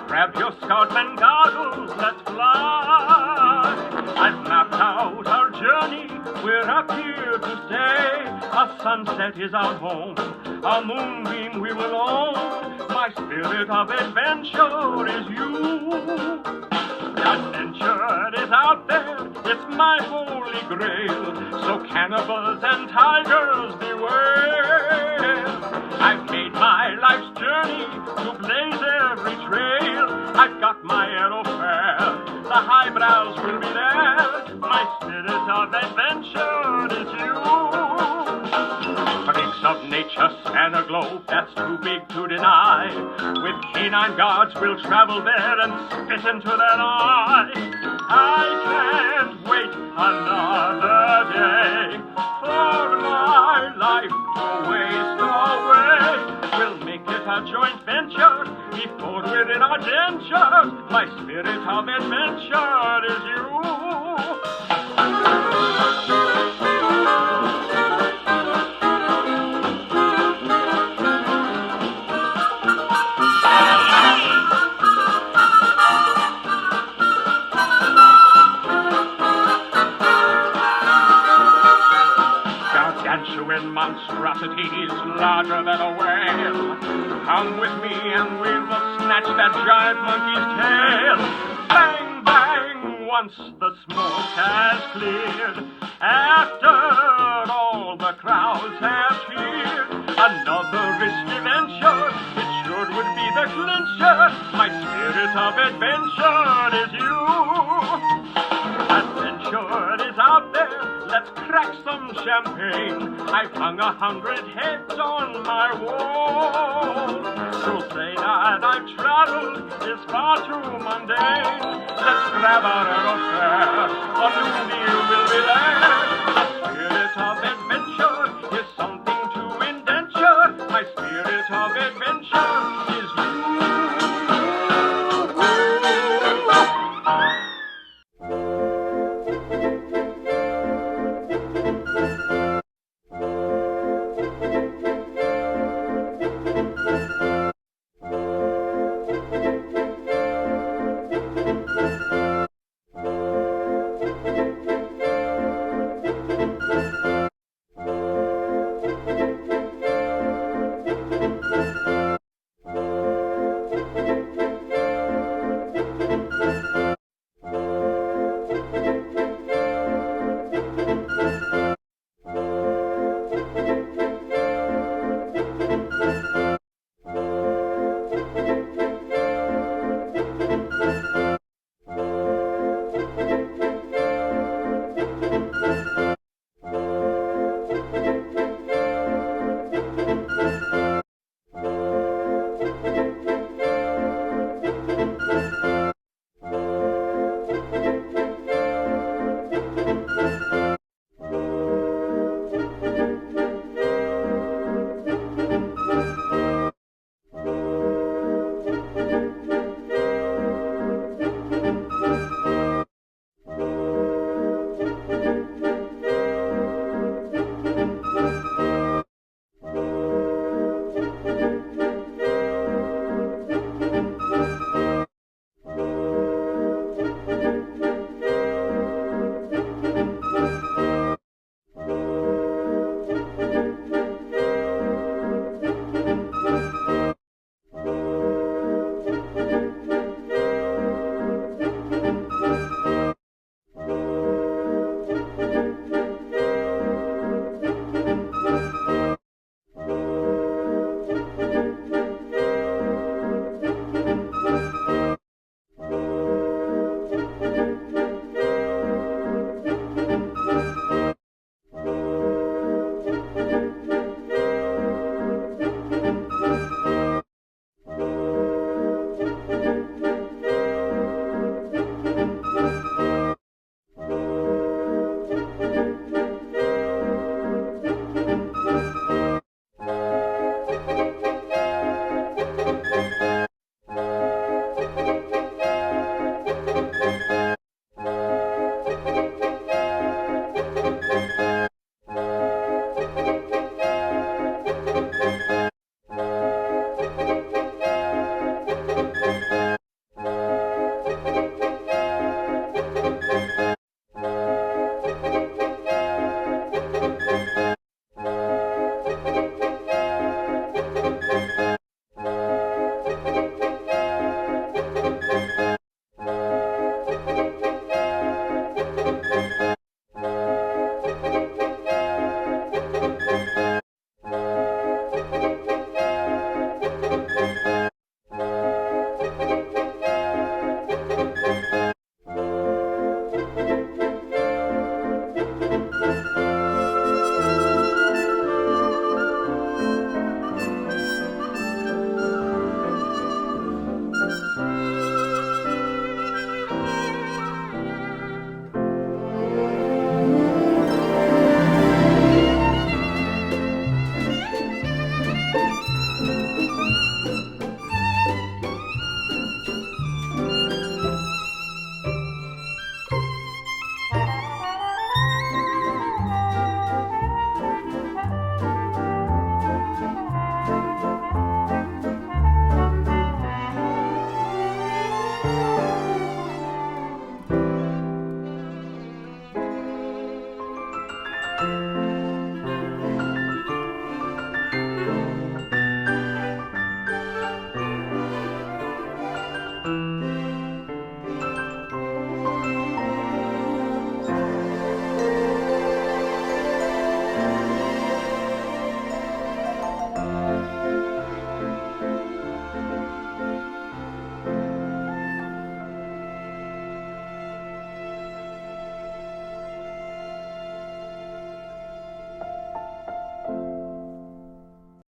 Grab your scoutman goggles, let's fly. I've mapped out our journey, we're up here to stay. A sunset is our home, a moonbeam we will own. My spirit of adventure is you. Adventure is out there, it's my holy grail. So cannibals and tigers beware. I've made my life's journey to blaze every trail. I've got my aeroplane, the highbrows will be there. My spirit of adventure is you. Freaks of nature span a globe that's too big to deny. With canine guards we'll travel there and spit into their eye. I can't wait another day for my life to waste away. We'll make it a joint venture before we're in our dentures. My spirit of adventure is you. Come with me and we will snatch that giant monkey's tail. Bang, bang, once the smoke has cleared, after all the crowds have cheered, another risky venture, it sure would be the clincher. My spirit of adventure is you. Adventure is out there, let's crack some champagne. I've hung 100 heads on my wall. To say that I've traveled is far too mundane. Let's grab our aerosphere, a new deal will be there. The spirit of adventure is something to indenture. My spirit of adventure is you.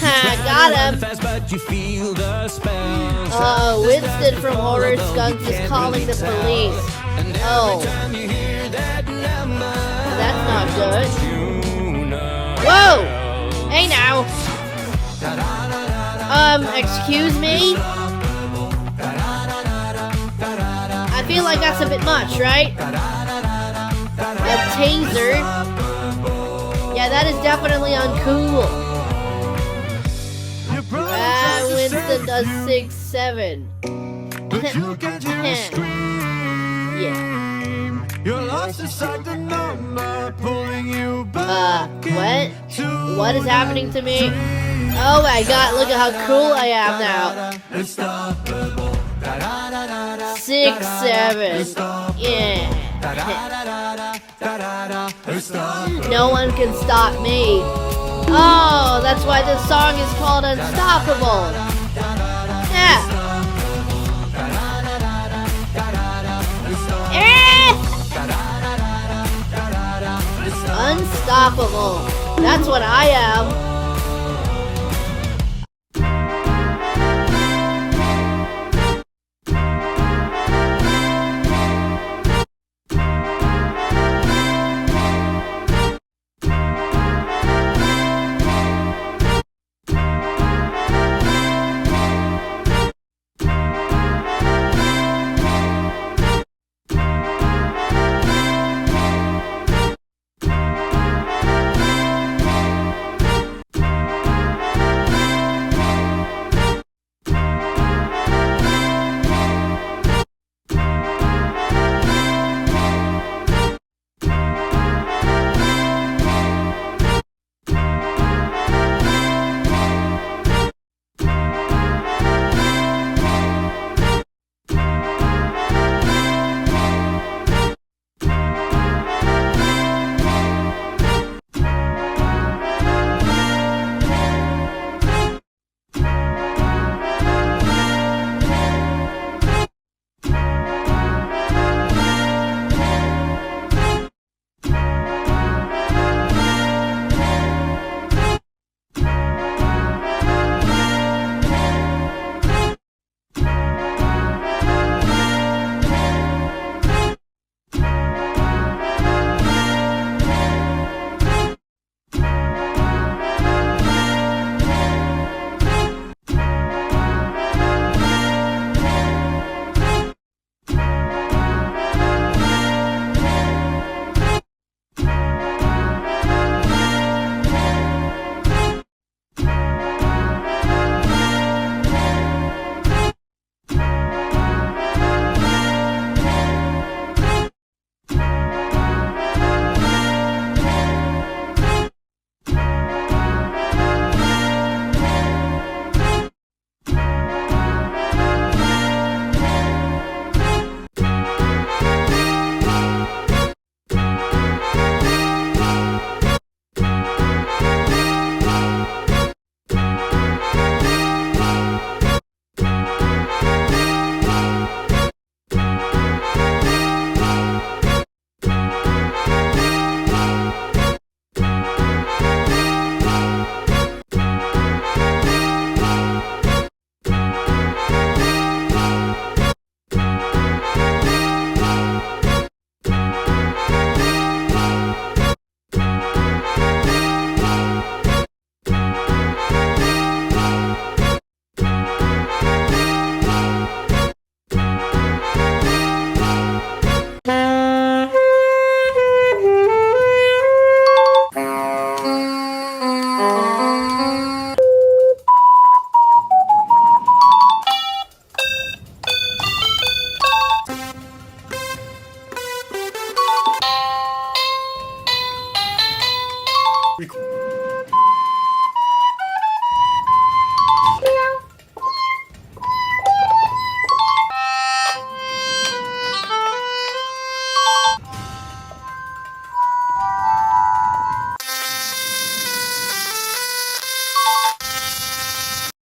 Got him. Fast, but you feel the spell. Oh, Winston from Horror Skunks is calling the police. Oh. That's not good. Whoa! Hey now! Excuse me? I feel like that's a bit much, right? A taser? Yeah, that is definitely uncool. Winston does 6'7". You can't hear me scream. Yeah. You're lost inside the number, pulling you back. What? What is happening to me? Oh my god, look at how cool I am now. 6'7". Yeah. No one can stop me. Oh, that's why this song is called Unstoppable. Yeah. Unstoppable. That's what I am. Record.